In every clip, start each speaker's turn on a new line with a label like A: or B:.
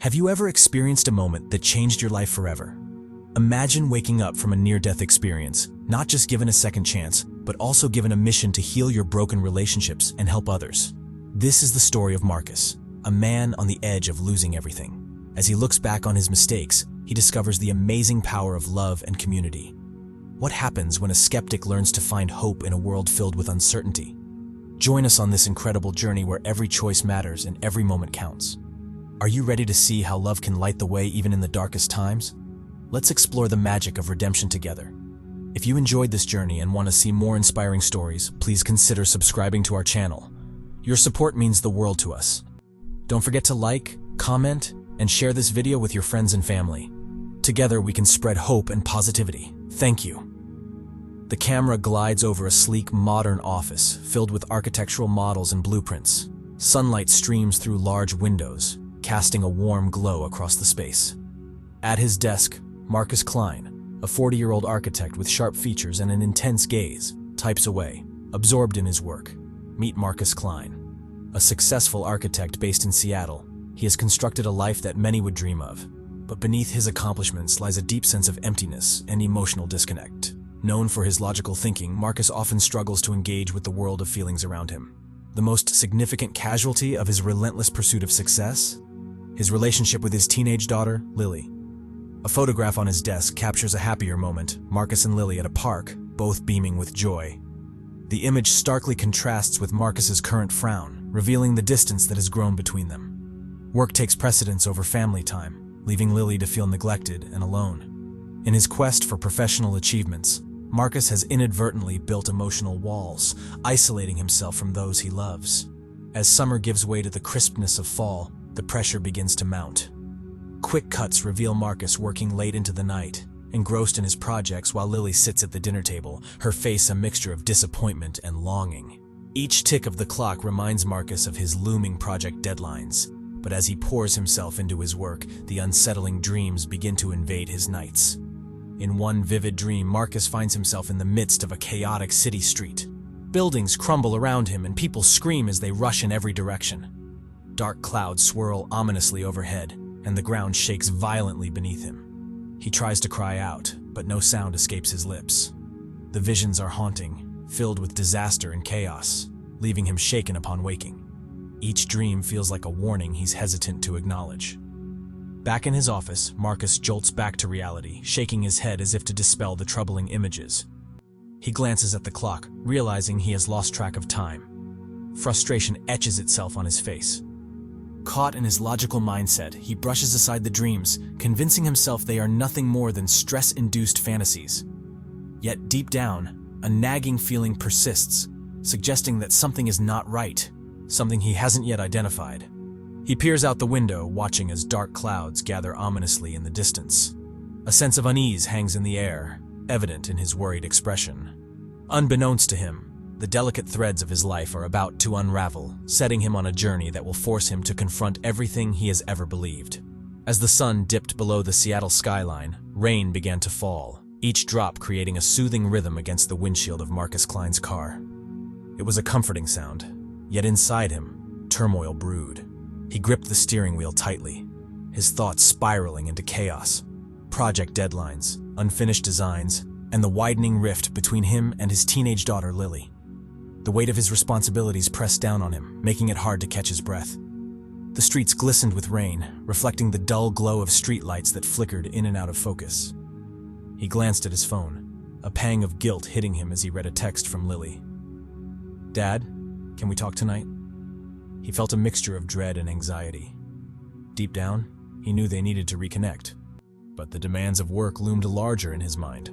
A: Have you ever experienced a moment that changed your life forever? Imagine waking up from a near-death experience, not just given a second chance, but also given a mission to heal your broken relationships and help others. This is the story of Marcus, a man on the edge of losing everything. As he looks back on his mistakes, he discovers the amazing power of love and community. What happens when a skeptic learns to find hope in a world filled with uncertainty? Join us on this incredible journey where every choice matters and every moment counts. Are you ready to see how love can light the way even in the darkest times? Let's explore the magic of redemption together. If you enjoyed this journey and want to see more inspiring stories, please consider subscribing to our channel. Your support means the world to us. Don't forget to like, comment, and share this video with your friends and family. Together we can spread hope and positivity. Thank you. The camera glides over a sleek, modern office filled with architectural models and blueprints. Sunlight streams through large windows, casting a warm glow across the space. At his desk, Marcus Klein, a 40-year-old architect with sharp features and an intense gaze, types away, absorbed in his work. Meet Marcus Klein. A successful architect based in Seattle, he has constructed a life that many would dream of. But beneath his accomplishments lies a deep sense of emptiness and emotional disconnect. Known for his logical thinking, Marcus often struggles to engage with the world of feelings around him. The most significant casualty of his relentless pursuit of success? His relationship with his teenage daughter, Lily. A photograph on his desk captures a happier moment, Marcus and Lily at a park, both beaming with joy. The image starkly contrasts with Marcus's current frown, revealing the distance that has grown between them. Work takes precedence over family time, leaving Lily to feel neglected and alone. In his quest for professional achievements, Marcus has inadvertently built emotional walls, isolating himself from those he loves. As summer gives way to the crispness of fall, the pressure begins to mount. Quick cuts reveal Marcus working late into the night, engrossed in his projects while Lily sits at the dinner table, her face a mixture of disappointment and longing. Each tick of the clock reminds Marcus of his looming project deadlines, but as he pours himself into his work, the unsettling dreams begin to invade his nights. In one vivid dream, Marcus finds himself in the midst of a chaotic city street. Buildings crumble around him and people scream as they rush in every direction. Dark clouds swirl ominously overhead, and the ground shakes violently beneath him. He tries to cry out, but no sound escapes his lips. The visions are haunting, filled with disaster and chaos, leaving him shaken upon waking. Each dream feels like a warning he's hesitant to acknowledge. Back in his office, Marcus jolts back to reality, shaking his head as if to dispel the troubling images. He glances at the clock, realizing he has lost track of time. Frustration etches itself on his face. Caught in his logical mindset, he brushes aside the dreams, convincing himself they are nothing more than stress-induced fantasies. Yet deep down, a nagging feeling persists, suggesting that something is not right, something he hasn't yet identified. He peers out the window, watching as dark clouds gather ominously in the distance. A sense of unease hangs in the air, evident in his worried expression. Unbeknownst to him, the delicate threads of his life are about to unravel, setting him on a journey that will force him to confront everything he has ever believed. As the sun dipped below the Seattle skyline, rain began to fall, each drop creating a soothing rhythm against the windshield of Marcus Klein's car. It was a comforting sound, yet inside him, turmoil brewed. He gripped the steering wheel tightly, his thoughts spiraling into chaos. Project deadlines, unfinished designs, and the widening rift between him and his teenage daughter, Lily. The weight of his responsibilities pressed down on him, making it hard to catch his breath. The streets glistened with rain, reflecting the dull glow of streetlights that flickered in and out of focus. He glanced at his phone, a pang of guilt hitting him as he read a text from Lily. "Dad, can we talk tonight?" He felt a mixture of dread and anxiety. Deep down, he knew they needed to reconnect, but the demands of work loomed larger in his mind.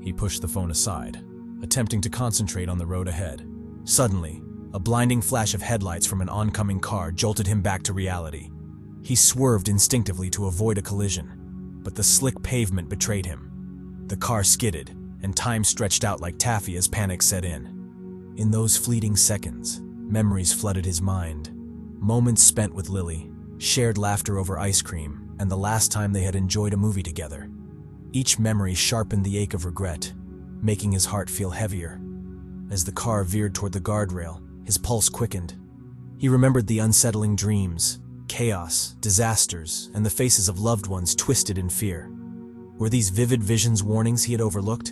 A: He pushed the phone aside, attempting to concentrate on the road ahead. Suddenly, a blinding flash of headlights from an oncoming car jolted him back to reality. He swerved instinctively to avoid a collision, but the slick pavement betrayed him. The car skidded, and time stretched out like taffy as panic set in. In those fleeting seconds, memories flooded his mind. Moments spent with Lily, shared laughter over ice cream, and the last time they had enjoyed a movie together. Each memory sharpened the ache of regret, making his heart feel heavier. As the car veered toward the guardrail, his pulse quickened. He remembered the unsettling dreams, chaos, disasters, and the faces of loved ones twisted in fear. Were these vivid visions warnings he had overlooked?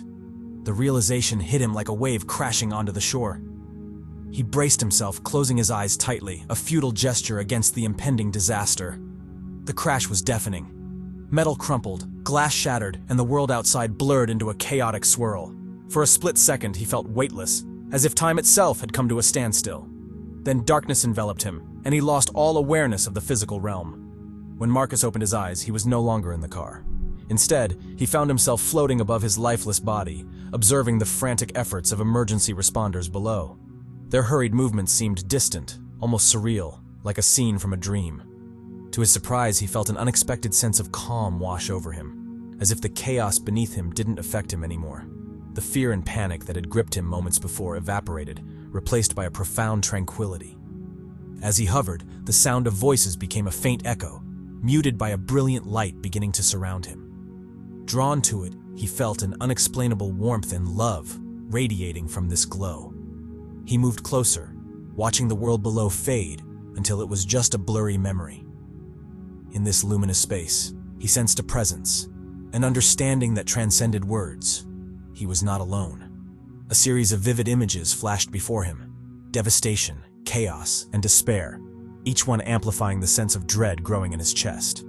A: The realization hit him like a wave crashing onto the shore. He braced himself, closing his eyes tightly, a futile gesture against the impending disaster. The crash was deafening. Metal crumpled, glass shattered, and the world outside blurred into a chaotic swirl. For a split second, he felt weightless, as if time itself had come to a standstill. Then darkness enveloped him, and he lost all awareness of the physical realm. When Marcus opened his eyes, he was no longer in the car. Instead, he found himself floating above his lifeless body, observing the frantic efforts of emergency responders below. Their hurried movements seemed distant, almost surreal, like a scene from a dream. To his surprise, he felt an unexpected sense of calm wash over him, as if the chaos beneath him didn't affect him anymore. The fear and panic that had gripped him moments before evaporated, replaced by a profound tranquility. As he hovered, the sound of voices became a faint echo, muted by a brilliant light beginning to surround him. Drawn to it, he felt an unexplainable warmth and love radiating from this glow. He moved closer, watching the world below fade until it was just a blurry memory. In this luminous space, he sensed a presence, an understanding that transcended words. He was not alone. A series of vivid images flashed before him: devastation, chaos, and despair, each one amplifying the sense of dread growing in his chest.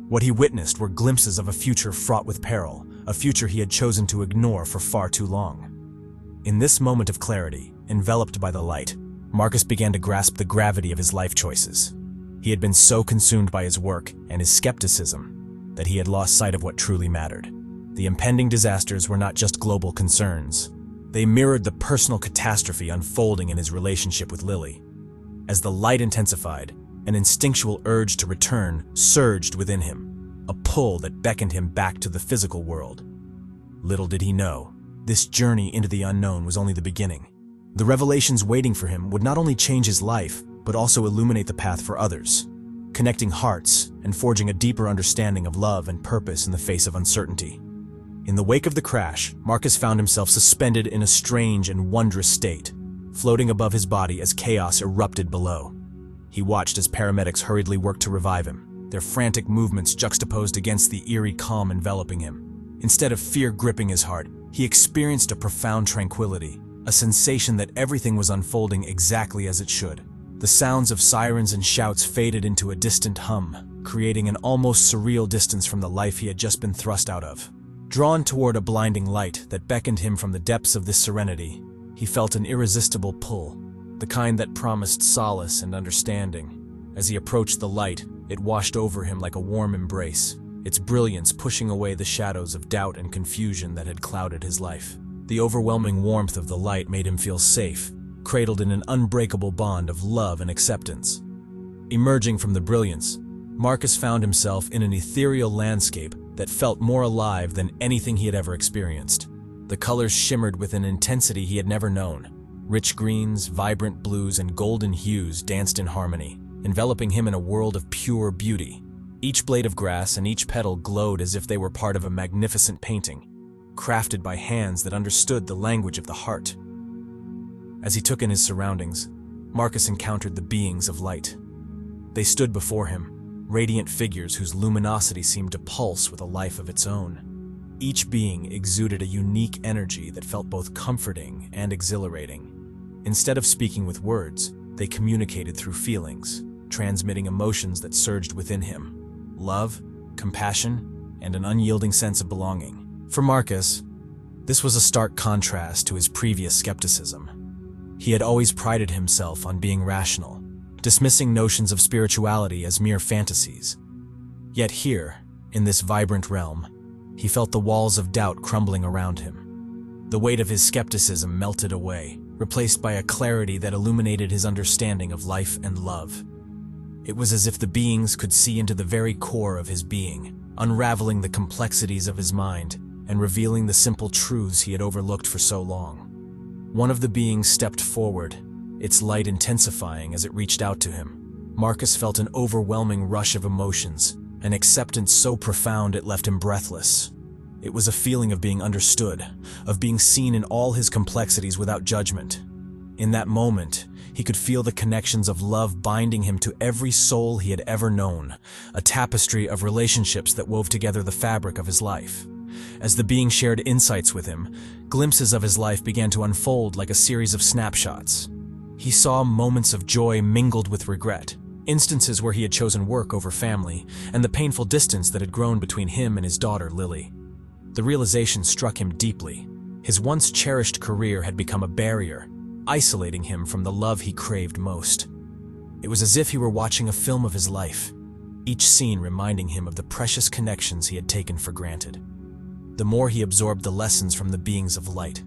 A: What he witnessed were glimpses of a future fraught with peril, a future he had chosen to ignore for far too long. In this moment of clarity, enveloped by the light, Marcus began to grasp the gravity of his life choices. He had been so consumed by his work and his skepticism that he had lost sight of what truly mattered. The impending disasters were not just global concerns. They mirrored the personal catastrophe unfolding in his relationship with Lily. As the light intensified, an instinctual urge to return surged within him, a pull that beckoned him back to the physical world. Little did he know, this journey into the unknown was only the beginning. The revelations waiting for him would not only change his life, but also illuminate the path for others, connecting hearts and forging a deeper understanding of love and purpose in the face of uncertainty. In the wake of the crash, Marcus found himself suspended in a strange and wondrous state, floating above his body as chaos erupted below. He watched as paramedics hurriedly worked to revive him, their frantic movements juxtaposed against the eerie calm enveloping him. Instead of fear gripping his heart, he experienced a profound tranquility, a sensation that everything was unfolding exactly as it should. The sounds of sirens and shouts faded into a distant hum, creating an almost surreal distance from the life he had just been thrust out of. Drawn toward a blinding light that beckoned him from the depths of this serenity, he felt an irresistible pull, the kind that promised solace and understanding. As he approached the light, it washed over him like a warm embrace, its brilliance pushing away the shadows of doubt and confusion that had clouded his life. The overwhelming warmth of the light made him feel safe, cradled in an unbreakable bond of love and acceptance. Emerging from the brilliance, Marcus found himself in an ethereal landscape that felt more alive than anything he had ever experienced. The colors shimmered with an intensity he had never known. Rich greens, vibrant blues, and golden hues danced in harmony, enveloping him in a world of pure beauty. Each blade of grass and each petal glowed as if they were part of a magnificent painting, crafted by hands that understood the language of the heart. As he took in his surroundings, Marcus encountered the beings of light. They stood before him, radiant figures whose luminosity seemed to pulse with a life of its own. Each being exuded a unique energy that felt both comforting and exhilarating. Instead of speaking with words, they communicated through feelings, transmitting emotions that surged within him: love, compassion, and an unyielding sense of belonging. For Marcus, this was a stark contrast to his previous skepticism. He had always prided himself on being rational, dismissing notions of spirituality as mere fantasies. Yet here, in this vibrant realm, he felt the walls of doubt crumbling around him. The weight of his skepticism melted away, replaced by a clarity that illuminated his understanding of life and love. It was as if the beings could see into the very core of his being, unraveling the complexities of his mind and revealing the simple truths he had overlooked for so long. One of the beings stepped forward, its light intensifying as it reached out to him. Marcus felt an overwhelming rush of emotions, an acceptance so profound it left him breathless. It was a feeling of being understood, of being seen in all his complexities without judgment. In that moment, He could feel the connections of love binding him to every soul he had ever known, a tapestry of relationships that wove together the fabric of his life. As the being shared insights with him, glimpses of his life began to unfold like a series of snapshots. He saw moments of joy mingled with regret, instances where he had chosen work over family, and the painful distance that had grown between him and his daughter, Lily. The realization struck him deeply. His once cherished career had become a barrier, isolating him from the love he craved most. It was as if he were watching a film of his life, each scene reminding him of the precious connections he had taken for granted. The more he absorbed the lessons from the beings of light,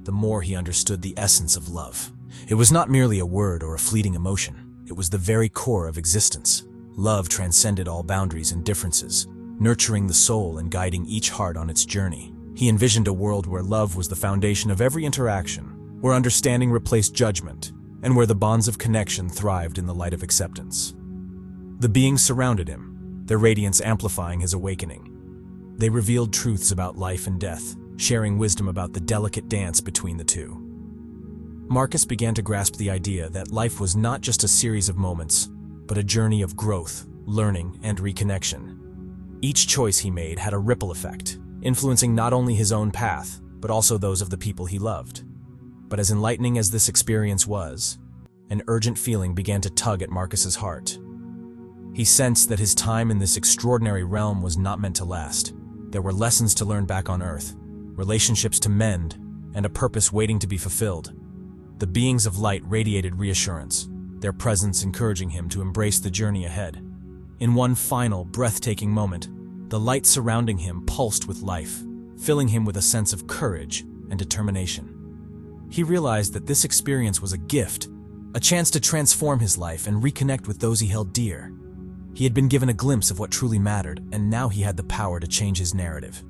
A: the more he understood the essence of love. It was not merely a word or a fleeting emotion. It was the very core of existence. Love transcended all boundaries and differences, nurturing the soul and guiding each heart on its journey. He envisioned a world where love was the foundation of every interaction, where understanding replaced judgment, and where the bonds of connection thrived in the light of acceptance. The beings surrounded him, their radiance amplifying his awakening. They revealed truths about life and death, sharing wisdom about the delicate dance between the two. Marcus began to grasp the idea that life was not just a series of moments, but a journey of growth, learning, and reconnection. Each choice he made had a ripple effect, influencing not only his own path, but also those of the people he loved. But as enlightening as this experience was, an urgent feeling began to tug at Marcus's heart. He sensed that his time in this extraordinary realm was not meant to last. There were lessons to learn back on Earth, relationships to mend, and a purpose waiting to be fulfilled. The beings of light radiated reassurance, their presence encouraging him to embrace the journey ahead. In one final, breathtaking moment, the light surrounding him pulsed with life, filling him with a sense of courage and determination. He realized that this experience was a gift, a chance to transform his life and reconnect with those he held dear. He had been given a glimpse of what truly mattered, and now he had the power to change his narrative.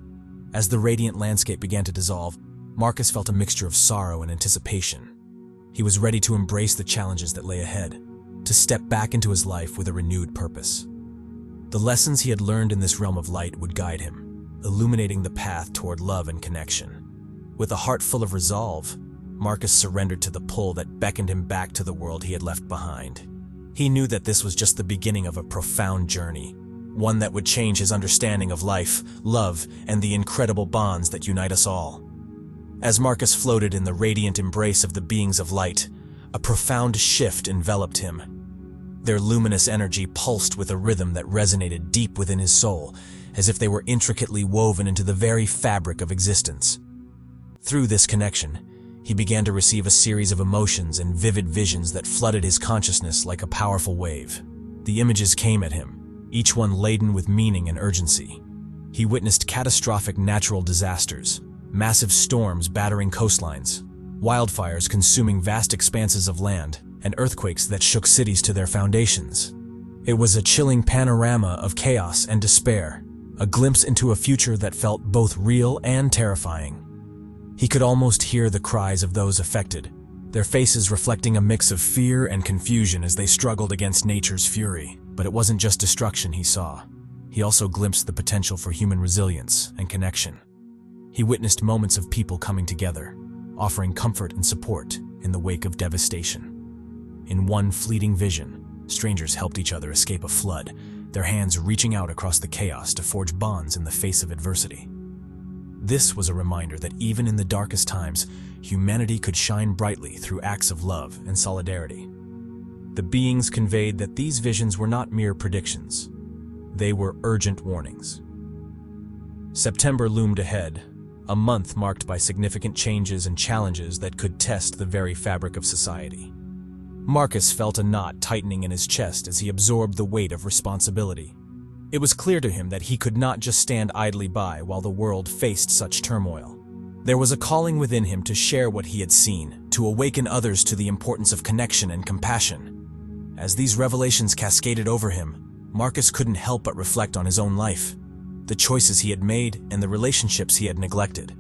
A: As the radiant landscape began to dissolve, Marcus felt a mixture of sorrow and anticipation. He was ready to embrace the challenges that lay ahead, to step back into his life with a renewed purpose. The lessons he had learned in this realm of light would guide him, illuminating the path toward love and connection. With a heart full of resolve, Marcus surrendered to the pull that beckoned him back to the world he had left behind. He knew that this was just the beginning of a profound journey, one that would change his understanding of life, love, and the incredible bonds that unite us all. As Marcus floated in the radiant embrace of the beings of light, a profound shift enveloped him. Their luminous energy pulsed with a rhythm that resonated deep within his soul, as if they were intricately woven into the very fabric of existence. Through this connection, he began to receive a series of emotions and vivid visions that flooded his consciousness like a powerful wave. The images came at him, each one laden with meaning and urgency. He witnessed catastrophic natural disasters, massive storms battering coastlines, wildfires consuming vast expanses of land, and earthquakes that shook cities to their foundations. It was a chilling panorama of chaos and despair, a glimpse into a future that felt both real and terrifying. He could almost hear the cries of those affected, their faces reflecting a mix of fear and confusion as they struggled against nature's fury. But it wasn't just destruction he saw. He also glimpsed the potential for human resilience and connection. He witnessed moments of people coming together, offering comfort and support in the wake of devastation. In one fleeting vision, strangers helped each other escape a flood, their hands reaching out across the chaos to forge bonds in the face of adversity. This was a reminder that even in the darkest times, humanity could shine brightly through acts of love and solidarity. The beings conveyed that these visions were not mere predictions. They were urgent warnings. September loomed ahead, a month marked by significant changes and challenges that could test the very fabric of society. Marcus felt a knot tightening in his chest as he absorbed the weight of responsibility. It was clear to him that he could not just stand idly by while the world faced such turmoil. There was a calling within him to share what he had seen, to awaken others to the importance of connection and compassion. As these revelations cascaded over him, Marcus couldn't help but reflect on his own life, the choices he had made and the relationships he had neglected.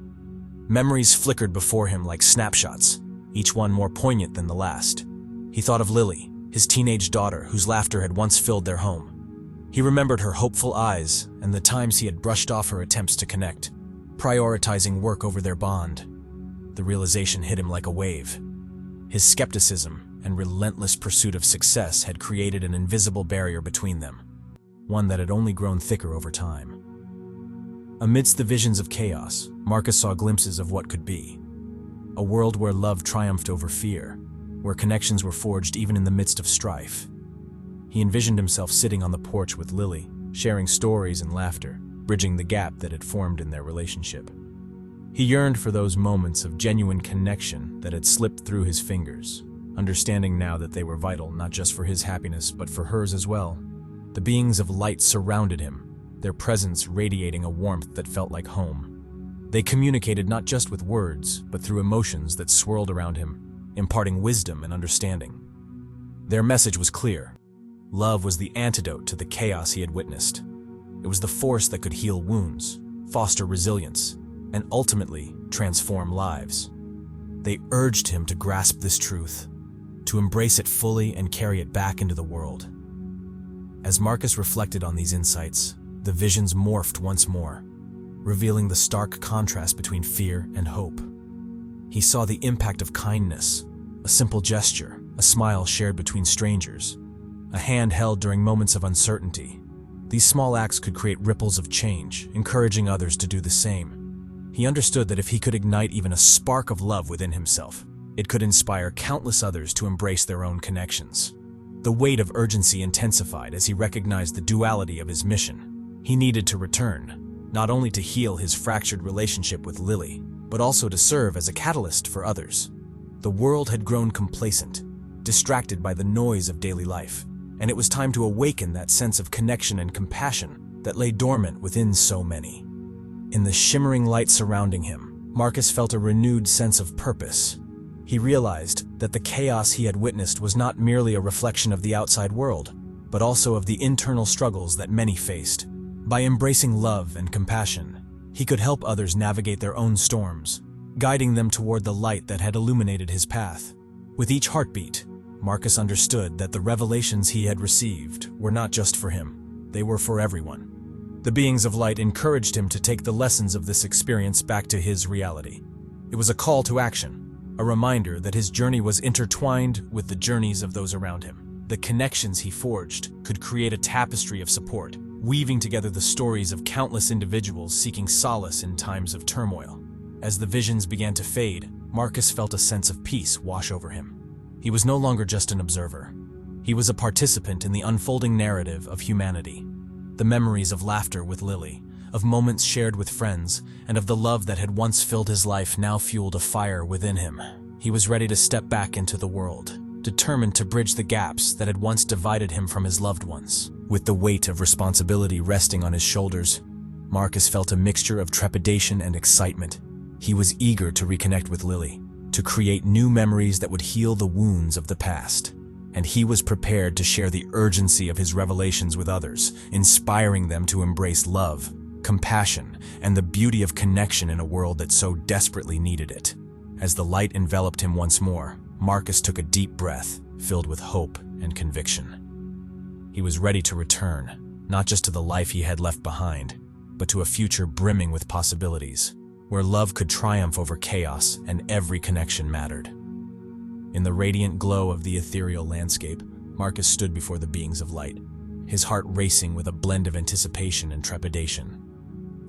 A: Memories flickered before him like snapshots, each one more poignant than the last. He thought of Lily, his teenage daughter whose laughter had once filled their home. He remembered her hopeful eyes and the times he had brushed off her attempts to connect, prioritizing work over their bond. The realization hit him like a wave. His skepticism and relentless pursuit of success had created an invisible barrier between them, one that had only grown thicker over time. Amidst the visions of chaos, Marcus saw glimpses of what could be. A world where love triumphed over fear, where connections were forged even in the midst of strife. He envisioned himself sitting on the porch with Lily, sharing stories and laughter, bridging the gap that had formed in their relationship. He yearned for those moments of genuine connection that had slipped through his fingers, understanding now that they were vital not just for his happiness but for hers as well. The beings of light surrounded him, their presence radiating a warmth that felt like home. They communicated not just with words, but through emotions that swirled around him, imparting wisdom and understanding. Their message was clear. Love was the antidote to the chaos he had witnessed. It was the force that could heal wounds, foster resilience, and ultimately transform lives. They urged him to grasp this truth, to embrace it fully and carry it back into the world. As Marcus reflected on these insights, the visions morphed once more, revealing the stark contrast between fear and hope. He saw the impact of kindness, a simple gesture, a smile shared between strangers, a hand held during moments of uncertainty. These small acts could create ripples of change, encouraging others to do the same. He understood that if he could ignite even a spark of love within himself, it could inspire countless others to embrace their own connections. The weight of urgency intensified as he recognized the duality of his mission. He needed to return, not only to heal his fractured relationship with Lily, but also to serve as a catalyst for others. The world had grown complacent, distracted by the noise of daily life, and it was time to awaken that sense of connection and compassion that lay dormant within so many. In the shimmering light surrounding him, Marcus felt a renewed sense of purpose. He realized that the chaos he had witnessed was not merely a reflection of the outside world, but also of the internal struggles that many faced. By embracing love and compassion, he could help others navigate their own storms, guiding them toward the light that had illuminated his path. With each heartbeat, Marcus understood that the revelations he had received were not just for him, they were for everyone. The beings of light encouraged him to take the lessons of this experience back to his reality. It was a call to action, a reminder that his journey was intertwined with the journeys of those around him. The connections he forged could create a tapestry of support, weaving together the stories of countless individuals seeking solace in times of turmoil. As the visions began to fade, Marcus felt a sense of peace wash over him. He was no longer just an observer. He was a participant in the unfolding narrative of humanity. The memories of laughter with Lily, of moments shared with friends, and of the love that had once filled his life now fueled a fire within him. He was ready to step back into the world, determined to bridge the gaps that had once divided him from his loved ones. With the weight of responsibility resting on his shoulders, Marcus felt a mixture of trepidation and excitement. He was eager to reconnect with Lily, to create new memories that would heal the wounds of the past. And he was prepared to share the urgency of his revelations with others, inspiring them to embrace love, compassion, and the beauty of connection in a world that so desperately needed it. As the light enveloped him once more, Marcus took a deep breath, filled with hope and conviction. He was ready to return, not just to the life he had left behind, but to a future brimming with possibilities, where love could triumph over chaos and every connection mattered. In the radiant glow of the ethereal landscape, Marcus stood before the beings of light, his heart racing with a blend of anticipation and trepidation.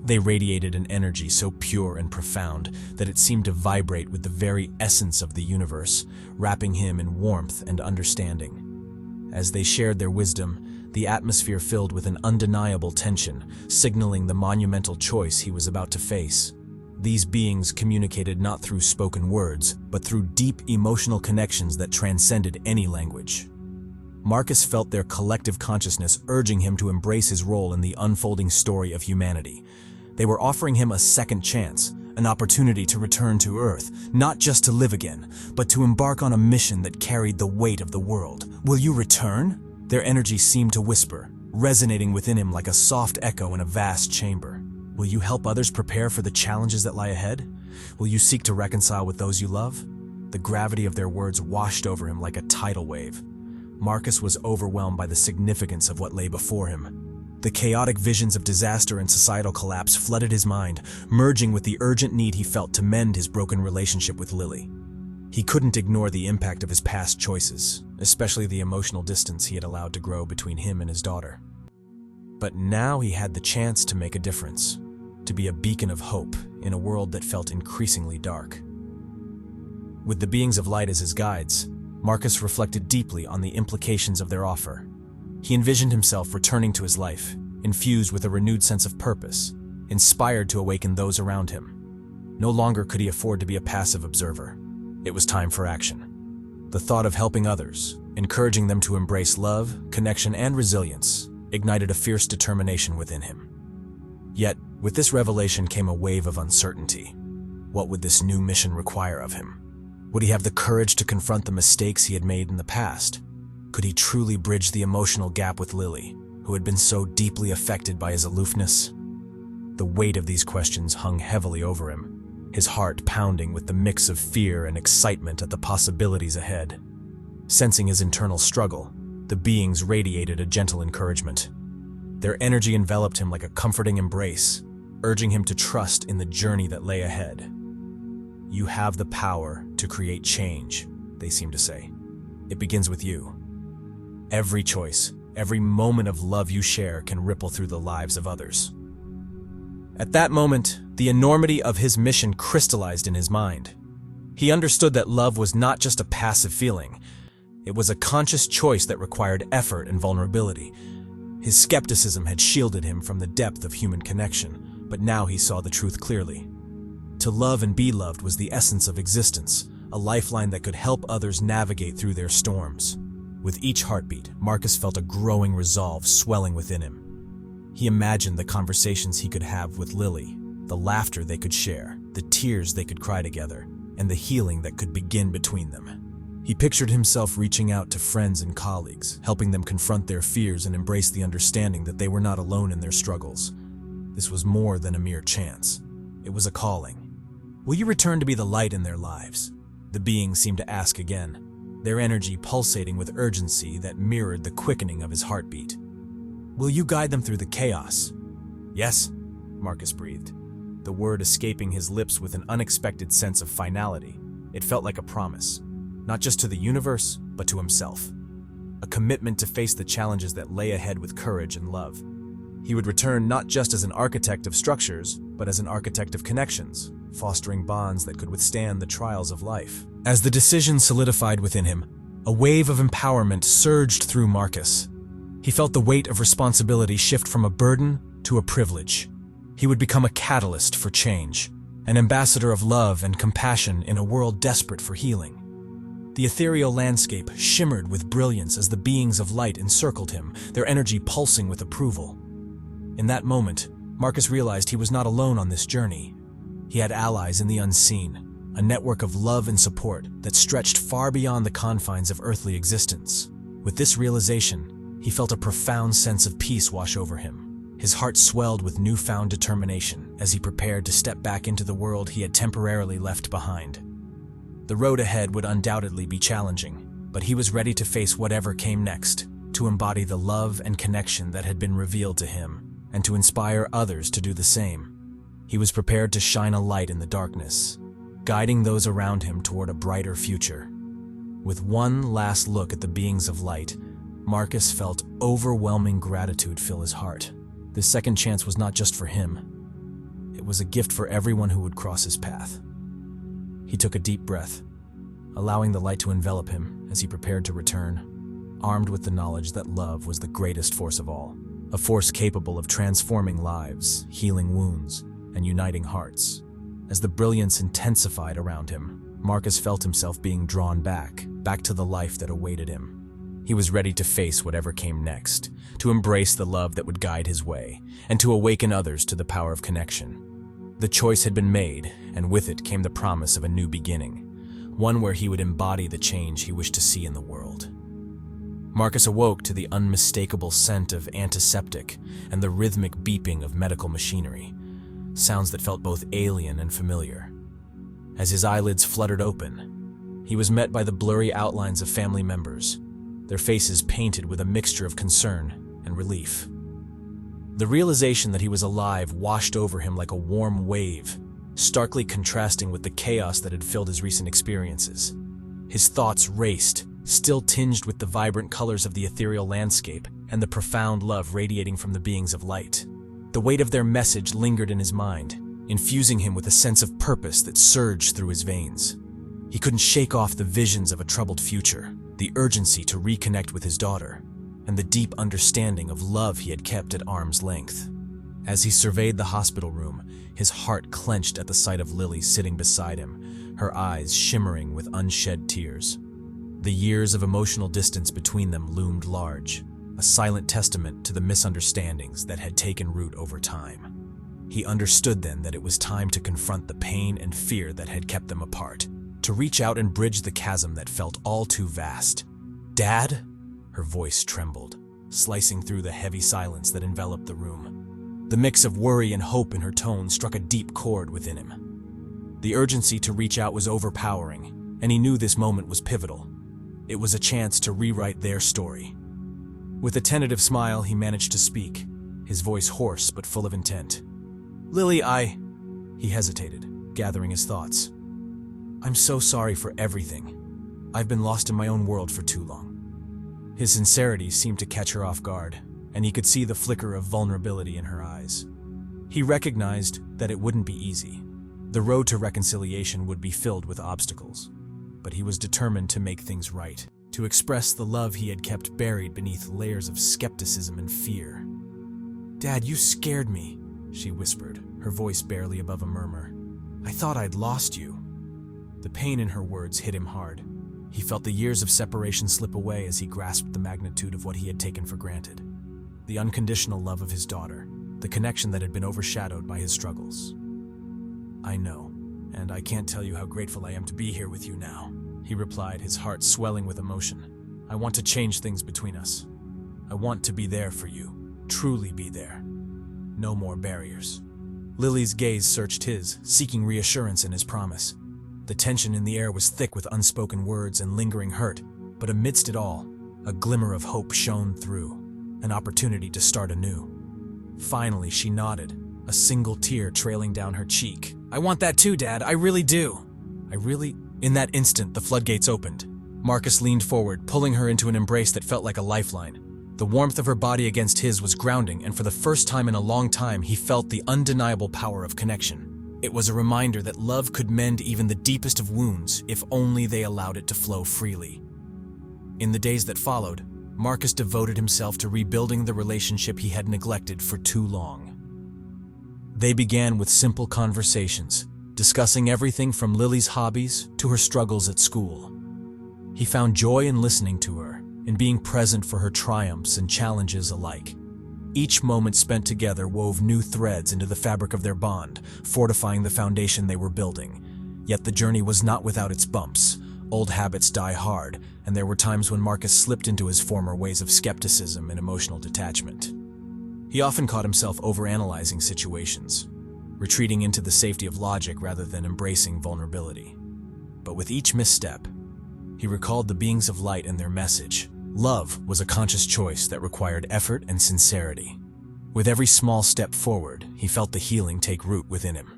A: They radiated an energy so pure and profound that it seemed to vibrate with the very essence of the universe, wrapping him in warmth and understanding. As they shared their wisdom, the atmosphere filled with an undeniable tension, signaling the monumental choice he was about to face. These beings communicated not through spoken words, but through deep emotional connections that transcended any language. Marcus felt their collective consciousness urging him to embrace his role in the unfolding story of humanity. They were offering him a second chance, an opportunity to return to Earth, not just to live again, but to embark on a mission that carried the weight of the world. "Will you return?" Their energy seemed to whisper, resonating within him like a soft echo in a vast chamber. "Will you help others prepare for the challenges that lie ahead? Will you seek to reconcile with those you love?" The gravity of their words washed over him like a tidal wave. Marcus was overwhelmed by the significance of what lay before him. The chaotic visions of disaster and societal collapse flooded his mind, merging with the urgent need he felt to mend his broken relationship with Lily. He couldn't ignore the impact of his past choices, especially the emotional distance he had allowed to grow between him and his daughter. But now he had the chance to make a difference, to be a beacon of hope in a world that felt increasingly dark. With the beings of light as his guides, Marcus reflected deeply on the implications of their offer. He envisioned himself returning to his life, infused with a renewed sense of purpose, inspired to awaken those around him. No longer could he afford to be a passive observer. It was time for action. The thought of helping others, encouraging them to embrace love, connection, and resilience, ignited a fierce determination within him. Yet, with this revelation came a wave of uncertainty. What would this new mission require of him? Would he have the courage to confront the mistakes he had made in the past? Could he truly bridge the emotional gap with Lily, who had been so deeply affected by his aloofness? The weight of these questions hung heavily over him, his heart pounding with the mix of fear and excitement at the possibilities ahead. Sensing his internal struggle, the beings radiated a gentle encouragement. Their energy enveloped him like a comforting embrace, urging him to trust in the journey that lay ahead. "You have the power to create change," they seemed to say. "It begins with you. Every choice, every moment of love you share can ripple through the lives of others." At that moment, the enormity of his mission crystallized in his mind. He understood that love was not just a passive feeling. It was a conscious choice that required effort and vulnerability. His skepticism had shielded him from the depth of human connection, but now he saw the truth clearly. To love and be loved was the essence of existence, a lifeline that could help others navigate through their storms. With each heartbeat, Marcus felt a growing resolve swelling within him. He imagined the conversations he could have with Lily, the laughter they could share, the tears they could cry together, and the healing that could begin between them. He pictured himself reaching out to friends and colleagues, helping them confront their fears and embrace the understanding that they were not alone in their struggles. This was more than a mere chance. It was a calling. "Will you return to be the light in their lives?" the beings seemed to ask again, their energy pulsating with urgency that mirrored the quickening of his heartbeat. "Will you guide them through the chaos?" "Yes," Marcus breathed, the word escaping his lips with an unexpected sense of finality. It felt like a promise, not just to the universe, but to himself. A commitment to face the challenges that lay ahead with courage and love. He would return not just as an architect of structures, but as an architect of connections, fostering bonds that could withstand the trials of life. As the decision solidified within him, a wave of empowerment surged through Marcus. He felt the weight of responsibility shift from a burden to a privilege. He would become a catalyst for change, an ambassador of love and compassion in a world desperate for healing. The ethereal landscape shimmered with brilliance as the beings of light encircled him, their energy pulsing with approval. In that moment, Marcus realized he was not alone on this journey. He had allies in the unseen, a network of love and support that stretched far beyond the confines of earthly existence. With this realization, he felt a profound sense of peace wash over him. His heart swelled with newfound determination as he prepared to step back into the world he had temporarily left behind. The road ahead would undoubtedly be challenging, but he was ready to face whatever came next, to embody the love and connection that had been revealed to him, and to inspire others to do the same. He was prepared to shine a light in the darkness, guiding those around him toward a brighter future. With one last look at the beings of light, Marcus felt overwhelming gratitude fill his heart. This second chance was not just for him. It was a gift for everyone who would cross his path. He took a deep breath, allowing the light to envelop him as he prepared to return, armed with the knowledge that love was the greatest force of all, a force capable of transforming lives, healing wounds, and uniting hearts. As the brilliance intensified around him, Marcus felt himself being drawn back to the life that awaited him. He was ready to face whatever came next, to embrace the love that would guide his way, and to awaken others to the power of connection. The choice had been made, and with it came the promise of a new beginning, one where he would embody the change he wished to see in the world. Marcus awoke to the unmistakable scent of antiseptic and the rhythmic beeping of medical machinery, sounds that felt both alien and familiar. As his eyelids fluttered open, he was met by the blurry outlines of family members, their faces painted with a mixture of concern and relief. The realization that he was alive washed over him like a warm wave, starkly contrasting with the chaos that had filled his recent experiences. His thoughts raced, still tinged with the vibrant colors of the ethereal landscape and the profound love radiating from the beings of light. The weight of their message lingered in his mind, infusing him with a sense of purpose that surged through his veins. He couldn't shake off the visions of a troubled future, the urgency to reconnect with his daughter, and the deep understanding of love he had kept at arm's length. As he surveyed the hospital room, his heart clenched at the sight of Lily sitting beside him, her eyes shimmering with unshed tears. The years of emotional distance between them loomed large, a silent testament to the misunderstandings that had taken root over time. He understood then that it was time to confront the pain and fear that had kept them apart, to reach out and bridge the chasm that felt all too vast. "Dad?" Her voice trembled, slicing through the heavy silence that enveloped the room. The mix of worry and hope in her tone struck a deep chord within him. The urgency to reach out was overpowering, and he knew this moment was pivotal. It was a chance to rewrite their story. With a tentative smile, he managed to speak, his voice hoarse but full of intent. "Lily, He hesitated, gathering his thoughts. "I'm so sorry for everything. I've been lost in my own world for too long." His sincerity seemed to catch her off guard, and he could see the flicker of vulnerability in her eyes. He recognized that it wouldn't be easy. The road to reconciliation would be filled with obstacles, but he was determined to make things right, to express the love he had kept buried beneath layers of skepticism and fear. "Dad, you scared me," she whispered, her voice barely above a murmur. "I thought I'd lost you." The pain in her words hit him hard. He felt the years of separation slip away as he grasped the magnitude of what he had taken for granted. The unconditional love of his daughter, the connection that had been overshadowed by his struggles. "I know, and I can't tell you how grateful I am to be here with you now," he replied, his heart swelling with emotion. "I want to change things between us. I want to be there for you, truly be there. No more barriers." Lily's gaze searched his, seeking reassurance in his promise. The tension in the air was thick with unspoken words and lingering hurt, but amidst it all, a glimmer of hope shone through, an opportunity to start anew. Finally, she nodded, a single tear trailing down her cheek. "I want that too, Dad, I really do. In that instant, the floodgates opened. Marcus leaned forward, pulling her into an embrace that felt like a lifeline. The warmth of her body against his was grounding, and for the first time in a long time, he felt the undeniable power of connection. It was a reminder that love could mend even the deepest of wounds if only they allowed it to flow freely. In the days that followed, Marcus devoted himself to rebuilding the relationship he had neglected for too long. They began with simple conversations, discussing everything from Lily's hobbies to her struggles at school. He found joy in listening to her, in being present for her triumphs and challenges alike. Each moment spent together wove new threads into the fabric of their bond, fortifying the foundation they were building. Yet the journey was not without its bumps. Old habits die hard, and there were times when Marcus slipped into his former ways of skepticism and emotional detachment. He often caught himself overanalyzing situations, retreating into the safety of logic rather than embracing vulnerability. But with each misstep, he recalled the beings of light and their message. Love was a conscious choice that required effort and sincerity. With every small step forward, he felt the healing take root within him.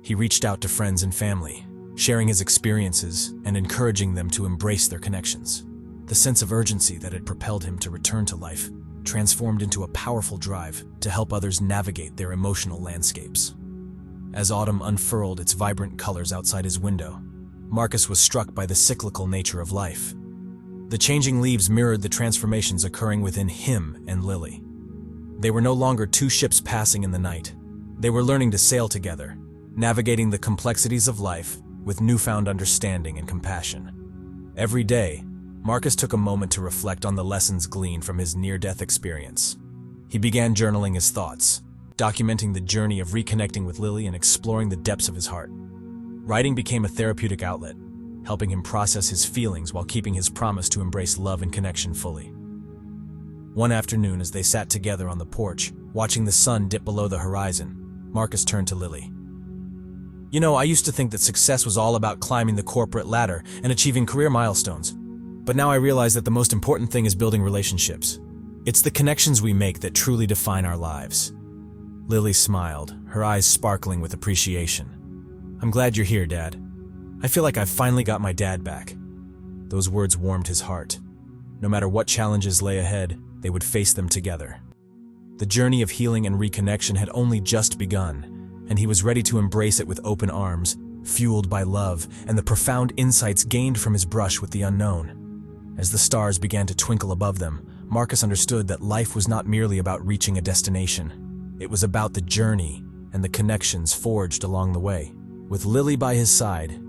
A: He reached out to friends and family, sharing his experiences and encouraging them to embrace their connections. The sense of urgency that had propelled him to return to life transformed into a powerful drive to help others navigate their emotional landscapes. As autumn unfurled its vibrant colors outside his window, Marcus was struck by the cyclical nature of life. The changing leaves mirrored the transformations occurring within him and Lily. They were no longer two ships passing in the night. They were learning to sail together, navigating the complexities of life with newfound understanding and compassion. Every day, Marcus took a moment to reflect on the lessons gleaned from his near-death experience. He began journaling his thoughts, documenting the journey of reconnecting with Lily and exploring the depths of his heart. Writing became a therapeutic outlet, helping him process his feelings while keeping his promise to embrace love and connection fully. One afternoon, as they sat together on the porch, watching the sun dip below the horizon, Marcus turned to Lily. "You know, I used to think that success was all about climbing the corporate ladder and achieving career milestones. But now I realize that the most important thing is building relationships. It's the connections we make that truly define our lives." Lily smiled, her eyes sparkling with appreciation. I'm glad you're here, Dad. I feel like I've finally got my dad back. Those words warmed his heart. No matter what challenges lay ahead, they would face them together. The journey of healing and reconnection had only just begun, and he was ready to embrace it with open arms, fueled by love and the profound insights gained from his brush with the unknown. As the stars began to twinkle above them, Marcus understood that life was not merely about reaching a destination. It was about the journey and the connections forged along the way. With Lily by his side,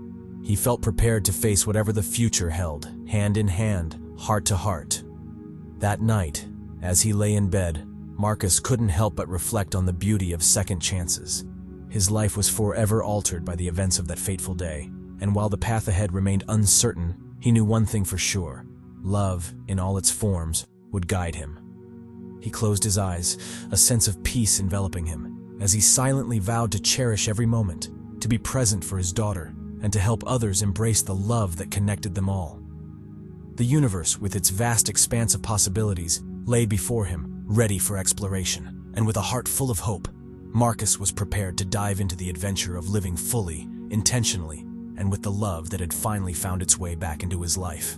A: he felt prepared to face whatever the future held, hand in hand, heart to heart. That night, as he lay in bed, Marcus couldn't help but reflect on the beauty of second chances. His life was forever altered by the events of that fateful day, and while the path ahead remained uncertain, he knew one thing for sure: love, in all its forms, would guide him. He closed his eyes, a sense of peace enveloping him, as he silently vowed to cherish every moment, to be present for his daughter, and to help others embrace the love that connected them all. The universe, with its vast expanse of possibilities, lay before him, ready for exploration, and with a heart full of hope, Marcus was prepared to dive into the adventure of living fully, intentionally, and with the love that had finally found its way back into his life.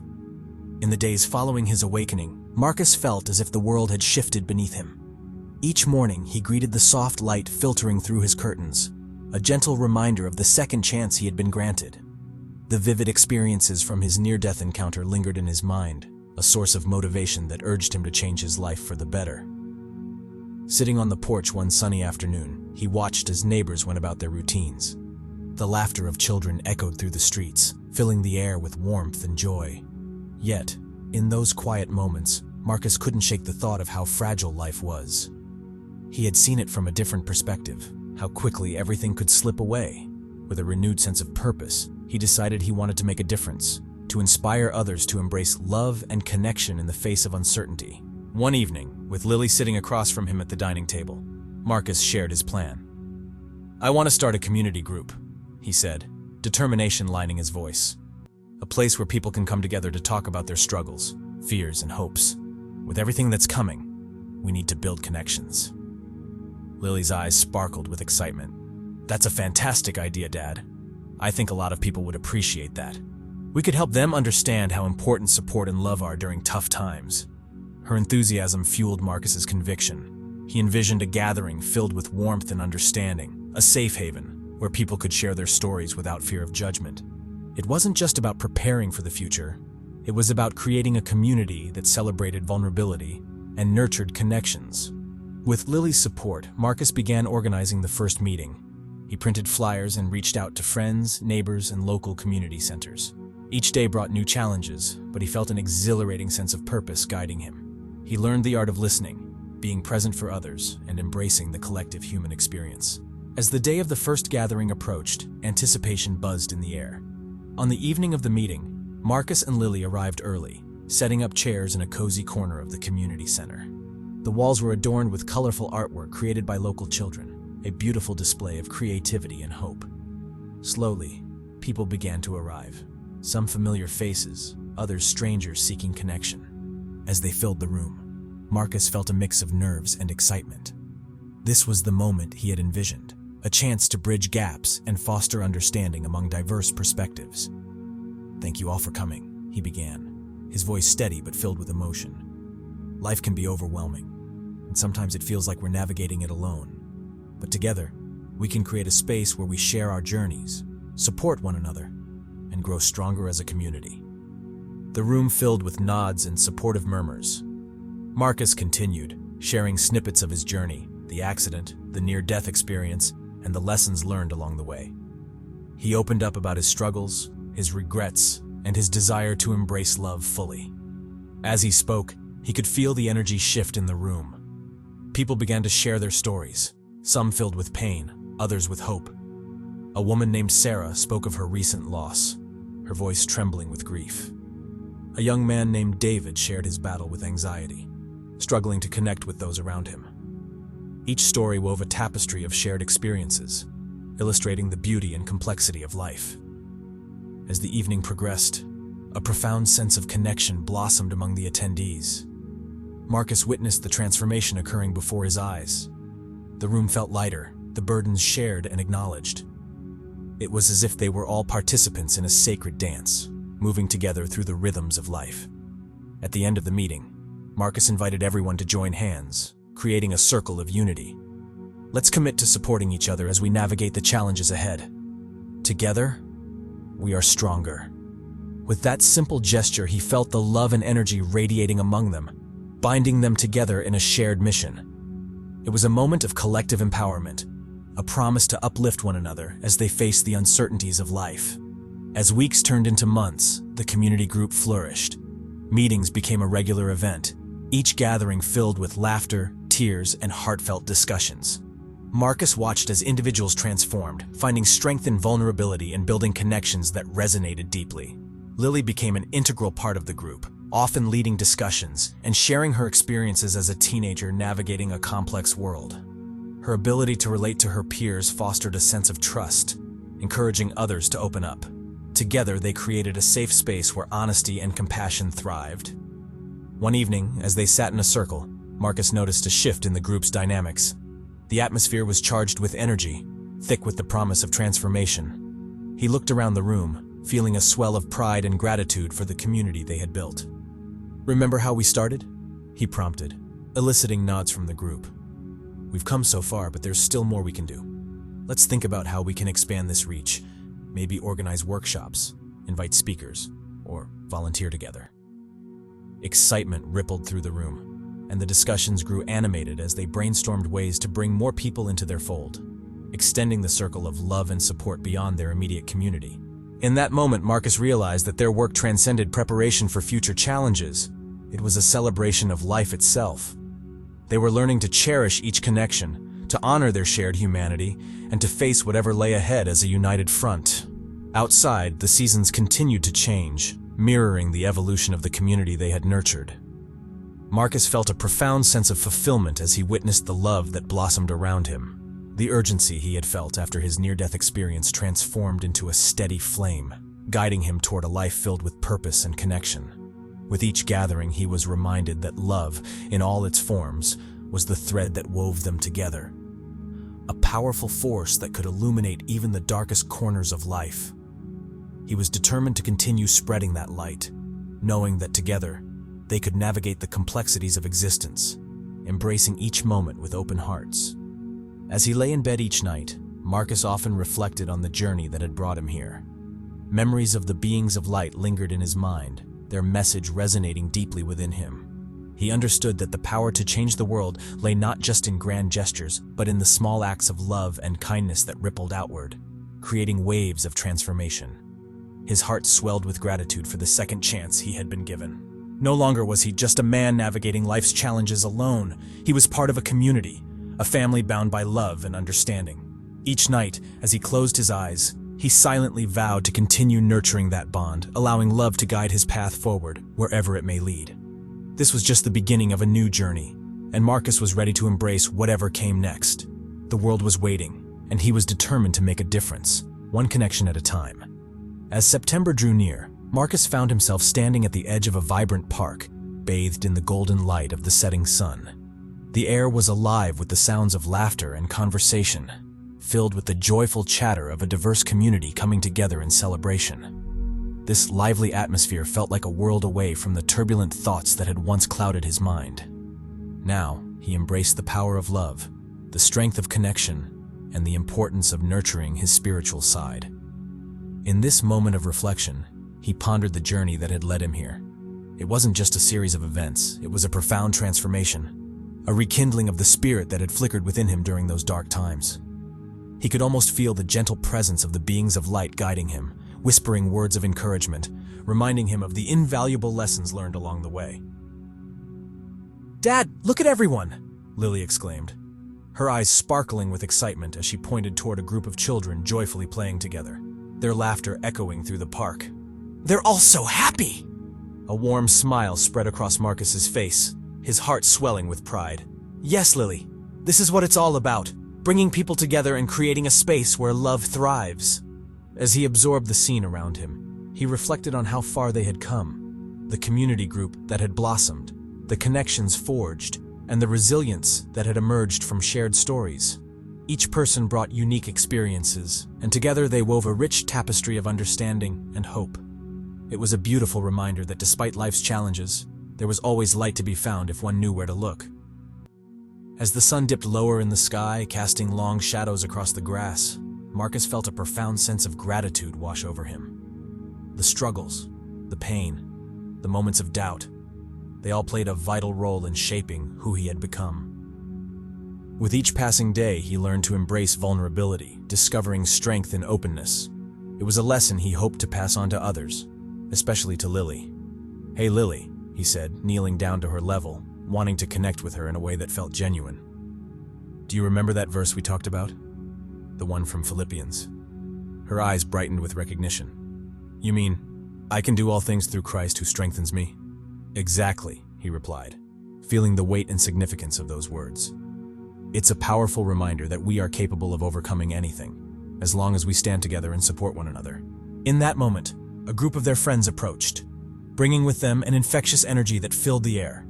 A: In the days following his awakening, Marcus felt as if the world had shifted beneath him. Each morning, he greeted the soft light filtering through his curtains, a gentle reminder of the second chance he had been granted. The vivid experiences from his near-death encounter lingered in his mind, a source of motivation that urged him to change his life for the better. Sitting on the porch one sunny afternoon, he watched as neighbors went about their routines. The laughter of children echoed through the streets, filling the air with warmth and joy. Yet, in those quiet moments, Marcus couldn't shake the thought of how fragile life was. He had seen it from a different perspective, how quickly everything could slip away. With a renewed sense of purpose, he decided he wanted to make a difference, to inspire others to embrace love and connection in the face of uncertainty. One evening, with Lily sitting across from him at the dining table, Marcus shared his plan. "I want to start a community group," he said, determination lining his voice. "A place where people can come together to talk about their struggles, fears, and hopes. With everything that's coming, we need to build connections." Lily's eyes sparkled with excitement. "That's a fantastic idea, Dad. I think a lot of people would appreciate that. We could help them understand how important support and love are during tough times." Her enthusiasm fueled Marcus's conviction. He envisioned a gathering filled with warmth and understanding, a safe haven where people could share their stories without fear of judgment. It wasn't just about preparing for the future. It was about creating a community that celebrated vulnerability and nurtured connections. With Lily's support, Marcus began organizing the first meeting. He printed flyers and reached out to friends, neighbors, and local community centers. Each day brought new challenges, but he felt an exhilarating sense of purpose guiding him. He learned the art of listening, being present for others, and embracing the collective human experience. As the day of the first gathering approached, anticipation buzzed in the air. On the evening of the meeting, Marcus and Lily arrived early, setting up chairs in a cozy corner of the community center. The walls were adorned with colorful artwork created by local children, a beautiful display of creativity and hope. Slowly, people began to arrive, some familiar faces, others strangers seeking connection. As they filled the room, Marcus felt a mix of nerves and excitement. This was the moment he had envisioned, a chance to bridge gaps and foster understanding among diverse perspectives. "Thank you all for coming," he began, his voice steady but filled with emotion. "Life can be overwhelming, and sometimes it feels like we're navigating it alone. But together, we can create a space where we share our journeys, support one another, and grow stronger as a community." The room filled with nods and supportive murmurs. Marcus continued, sharing snippets of his journey, the accident, the near-death experience, and the lessons learned along the way. He opened up about his struggles, his regrets, and his desire to embrace love fully. As he spoke, he could feel the energy shift in the room. People began to share their stories, some filled with pain, others with hope. A woman named Sarah spoke of her recent loss, her voice trembling with grief. A young man named David shared his battle with anxiety, struggling to connect with those around him. Each story wove a tapestry of shared experiences, illustrating the beauty and complexity of life. As the evening progressed, a profound sense of connection blossomed among the attendees. Marcus witnessed the transformation occurring before his eyes. The room felt lighter, the burdens shared and acknowledged. It was as if they were all participants in a sacred dance, moving together through the rhythms of life. At the end of the meeting, Marcus invited everyone to join hands, creating a circle of unity. Let's commit to supporting each other as we navigate the challenges ahead. Together, we are stronger. With that simple gesture, he felt the love and energy radiating among them, binding them together in a shared mission. It was a moment of collective empowerment, a promise to uplift one another as they faced the uncertainties of life. As weeks turned into months, the community group flourished. Meetings became a regular event, each gathering filled with laughter, tears, and heartfelt discussions. Marcus watched as individuals transformed, finding strength in vulnerability and building connections that resonated deeply. Lily became an integral part of the group, often leading discussions and sharing her experiences as a teenager navigating a complex world. Her ability to relate to her peers fostered a sense of trust, encouraging others to open up. Together, they created a safe space where honesty and compassion thrived. One evening, as they sat in a circle, Marcus noticed a shift in the group's dynamics. The atmosphere was charged with energy, thick with the promise of transformation. He looked around the room, feeling a swell of pride and gratitude for the community they had built. "Remember how we started?" he prompted, eliciting nods from the group. "We've come so far, but there's still more we can do. Let's think about how we can expand this reach, maybe organize workshops, invite speakers, or volunteer together." Excitement rippled through the room, and the discussions grew animated as they brainstormed ways to bring more people into their fold, extending the circle of love and support beyond their immediate community. In that moment, Marcus realized that their work transcended preparation for future challenges. It was a celebration of life itself. They were learning to cherish each connection, to honor their shared humanity, and to face whatever lay ahead as a united front. Outside, the seasons continued to change, mirroring the evolution of the community they had nurtured. Marcus felt a profound sense of fulfillment as he witnessed the love that blossomed around him. The urgency he had felt after his near-death experience transformed into a steady flame, guiding him toward a life filled with purpose and connection. With each gathering, he was reminded that love, in all its forms, was the thread that wove them together. A powerful force that could illuminate even the darkest corners of life. He was determined to continue spreading that light, knowing that together, they could navigate the complexities of existence, embracing each moment with open hearts. As he lay in bed each night, Marcus often reflected on the journey that had brought him here. Memories of the beings of light lingered in his mind, their message resonating deeply within him. He understood that the power to change the world lay not just in grand gestures, but in the small acts of love and kindness that rippled outward, creating waves of transformation. His heart swelled with gratitude for the second chance he had been given. No longer was he just a man navigating life's challenges alone. He was part of a community, a family bound by love and understanding. Each night, as he closed his eyes, he silently vowed to continue nurturing that bond, allowing love to guide his path forward, wherever it may lead. This was just the beginning of a new journey, and Marcus was ready to embrace whatever came next. The world was waiting, and he was determined to make a difference, one connection at a time. As September drew near, Marcus found himself standing at the edge of a vibrant park, bathed in the golden light of the setting sun. The air was alive with the sounds of laughter and conversation, filled with the joyful chatter of a diverse community coming together in celebration. This lively atmosphere felt like a world away from the turbulent thoughts that had once clouded his mind. Now, he embraced the power of love, the strength of connection, and the importance of nurturing his spiritual side. In this moment of reflection, he pondered the journey that had led him here. It wasn't just a series of events, it was a profound transformation. A rekindling of the spirit that had flickered within him during those dark times. He could almost feel the gentle presence of the beings of light guiding him, whispering words of encouragement, reminding him of the invaluable lessons learned along the way. "Dad, look at everyone!" Lily exclaimed, her eyes sparkling with excitement as she pointed toward a group of children joyfully playing together, their laughter echoing through the park. "They're all so happy!" A warm smile spread across Marcus's face, his heart swelling with pride. "Yes, Lily, this is what it's all about, bringing people together and creating a space where love thrives." As he absorbed the scene around him, he reflected on how far they had come, the community group that had blossomed, the connections forged, and the resilience that had emerged from shared stories. Each person brought unique experiences, and together they wove a rich tapestry of understanding and hope. It was a beautiful reminder that despite life's challenges, there was always light to be found if one knew where to look. As the sun dipped lower in the sky, casting long shadows across the grass, Marcus felt a profound sense of gratitude wash over him. The struggles, the pain, the moments of doubt, they all played a vital role in shaping who he had become. With each passing day, he learned to embrace vulnerability, discovering strength in openness. It was a lesson he hoped to pass on to others, especially to Lily. "Hey Lily," he said, kneeling down to her level, wanting to connect with her in a way that felt genuine. "Do you remember that verse we talked about? The one from Philippians." Her eyes brightened with recognition. "You mean, I can do all things through Christ who strengthens me?" "Exactly," he replied, feeling the weight and significance of those words. It's a powerful reminder that we are capable of overcoming anything, as long as we stand together and support one another. In that moment, a group of their friends approached, bringing with them an infectious energy that filled the air.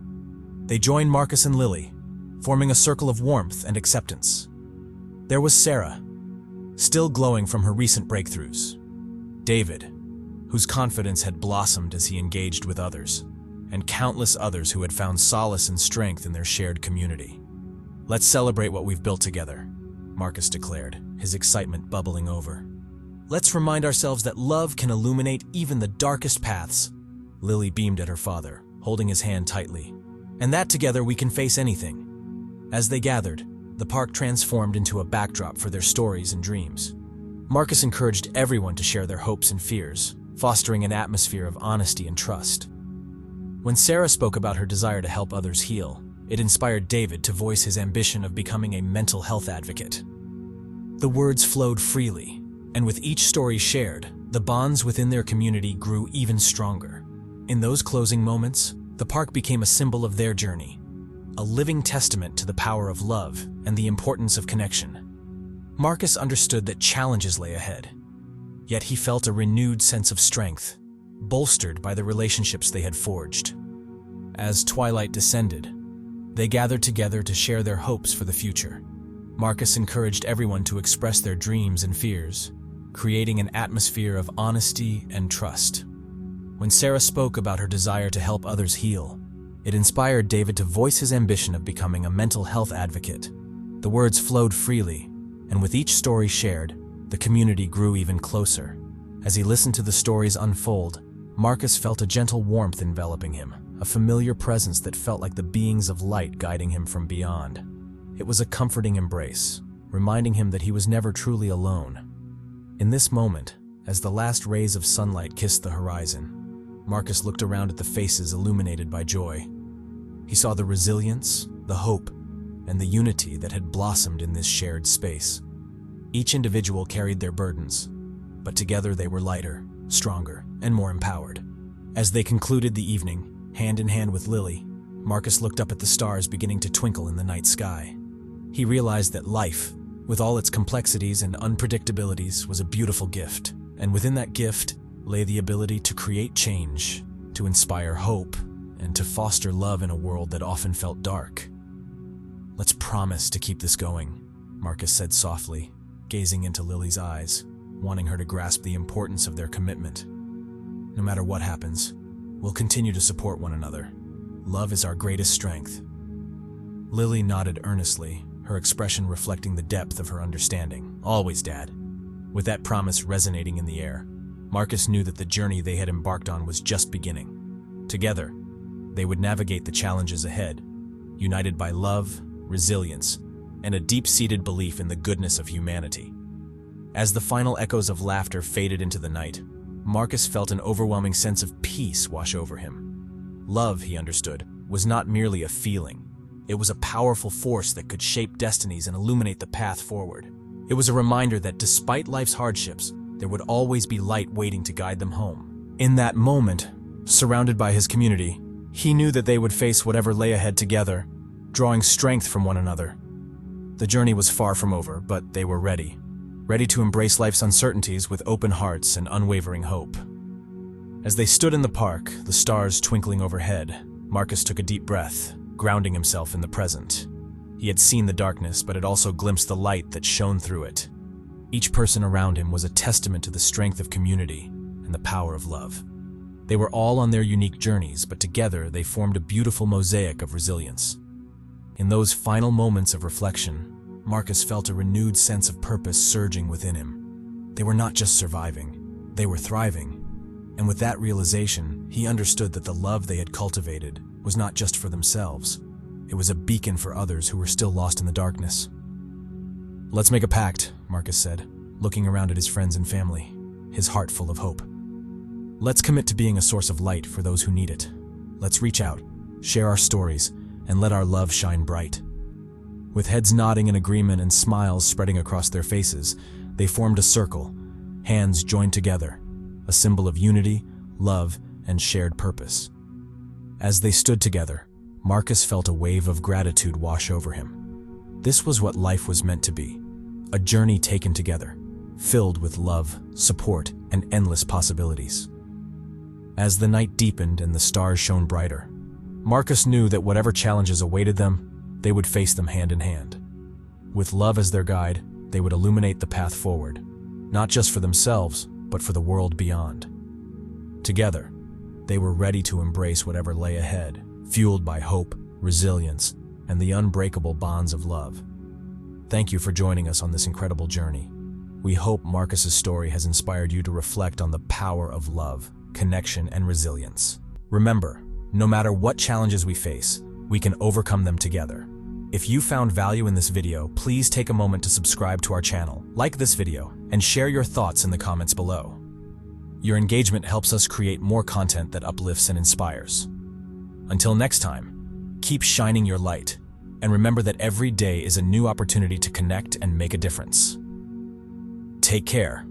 A: They joined Marcus and Lily, forming a circle of warmth and acceptance. There was Sarah, still glowing from her recent breakthroughs. David, whose confidence had blossomed as he engaged with others, and countless others who had found solace and strength in their shared community. "Let's celebrate what we've built together," Marcus declared, his excitement bubbling over. "Let's remind ourselves that love can illuminate even the darkest paths." Lily beamed at her father, holding his hand tightly. "And that together we can face anything." As they gathered, the park transformed into a backdrop for their stories and dreams. Marcus encouraged everyone to share their hopes and fears, fostering an atmosphere of honesty and trust. When Sarah spoke about her desire to help others heal, it inspired David to voice his ambition of becoming a mental health advocate. The words flowed freely, and with each story shared, the bonds within their community grew even stronger. In those closing moments, the park became a symbol of their journey, a living testament to the power of love and the importance of connection. Marcus understood that challenges lay ahead, yet he felt a renewed sense of strength, bolstered by the relationships they had forged. As twilight descended, they gathered together to share their hopes for the future. Marcus encouraged everyone to express their dreams and fears, creating an atmosphere of honesty and trust. When Sarah spoke about her desire to help others heal, it inspired David to voice his ambition of becoming a mental health advocate. The words flowed freely, and with each story shared, the community grew even closer. As he listened to the stories unfold, Marcus felt a gentle warmth enveloping him, a familiar presence that felt like the beings of light guiding him from beyond. It was a comforting embrace, reminding him that he was never truly alone. In this moment, as the last rays of sunlight kissed the horizon, Marcus looked around at the faces illuminated by joy. He saw the resilience, the hope, and the unity that had blossomed in this shared space. Each individual carried their burdens, but together they were lighter, stronger, and more empowered. As they concluded the evening, hand in hand with Lily, Marcus looked up at the stars beginning to twinkle in the night sky. He realized that life, with all its complexities and unpredictabilities, was a beautiful gift, and within that gift lay the ability to create change, to inspire hope, and to foster love in a world that often felt dark. "Let's promise to keep this going," Marcus said softly, gazing into Lily's eyes, wanting her to grasp the importance of their commitment. "No matter what happens, we'll continue to support one another. Love is our greatest strength." Lily nodded earnestly, her expression reflecting the depth of her understanding. "Always, Dad." With that promise resonating in the air, Marcus knew that the journey they had embarked on was just beginning. Together, they would navigate the challenges ahead, united by love, resilience, and a deep-seated belief in the goodness of humanity. As the final echoes of laughter faded into the night, Marcus felt an overwhelming sense of peace wash over him. Love, he understood, was not merely a feeling. It was a powerful force that could shape destinies and illuminate the path forward. It was a reminder that despite life's hardships, there would always be light waiting to guide them home. In that moment, surrounded by his community, he knew that they would face whatever lay ahead together, drawing strength from one another. The journey was far from over, but they were ready to embrace life's uncertainties with open hearts and unwavering hope. As they stood in the park, the stars twinkling overhead, Marcus took a deep breath, grounding himself in the present. He had seen the darkness, but had also glimpsed the light that shone through it. Each person around him was a testament to the strength of community and the power of love. They were all on their unique journeys, but together they formed a beautiful mosaic of resilience. In those final moments of reflection, Marcus felt a renewed sense of purpose surging within him. They were not just surviving, they were thriving. And with that realization, he understood that the love they had cultivated was not just for themselves. It was a beacon for others who were still lost in the darkness. "Let's make a pact," Marcus said, looking around at his friends and family, his heart full of hope. "Let's commit to being a source of light for those who need it. Let's reach out, share our stories, and let our love shine bright." With heads nodding in agreement and smiles spreading across their faces, they formed a circle, hands joined together, a symbol of unity, love, and shared purpose. As they stood together, Marcus felt a wave of gratitude wash over him. This was what life was meant to be, a journey taken together, filled with love, support, and endless possibilities. As the night deepened and the stars shone brighter, Marcus knew that whatever challenges awaited them, they would face them hand in hand. With love as their guide, they would illuminate the path forward, not just for themselves, but for the world beyond. Together, they were ready to embrace whatever lay ahead, fueled by hope, resilience, and the unbreakable bonds of love. Thank you for joining us on this incredible journey. We hope Marcus's story has inspired you to reflect on the power of love, connection, and resilience. Remember, no matter what challenges we face, we can overcome them together. If you found value in this video, please take a moment to subscribe to our channel, like this video, and share your thoughts in the comments below. Your engagement helps us create more content that uplifts and inspires. Until next time, keep shining your light, and remember that every day is a new opportunity to connect and make a difference. Take care.